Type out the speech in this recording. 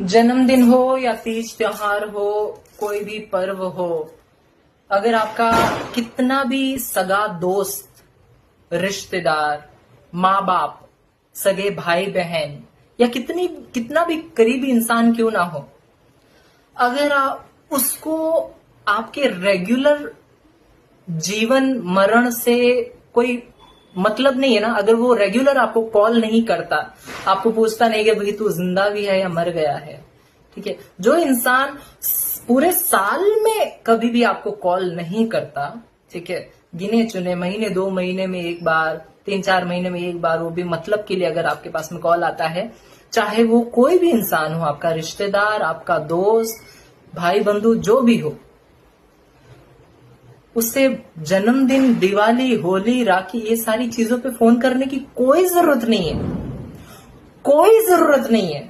जन्मदिन हो या तीज त्योहार हो, कोई भी पर्व हो, अगर आपका कितना भी सगा दोस्त, रिश्तेदार, माँ बाप, सगे भाई बहन या कितना भी करीबी इंसान क्यों ना हो, अगर आप उसको आपके रेगुलर जीवन मरण से कोई मतलब नहीं है ना, अगर वो रेगुलर आपको कॉल नहीं करता, आपको पूछता नहीं कि भाई तू जिंदा भी है या मर गया है, ठीक है, जो इंसान पूरे साल में कभी भी आपको कॉल नहीं करता, ठीक है, गिने चुने महीने 2 महीने में एक बार, 3-4 महीने में एक बार, वो भी मतलब के लिए अगर आपके पास में कॉल आता है, चाहे वो कोई भी इंसान हो, आपका रिश्तेदार, आपका दोस्त, भाई बंधु, जो भी हो, उससे जन्मदिन, दिवाली, होली, राखी, ये सारी चीजों पे फोन करने की कोई जरूरत नहीं है, कोई जरूरत नहीं है।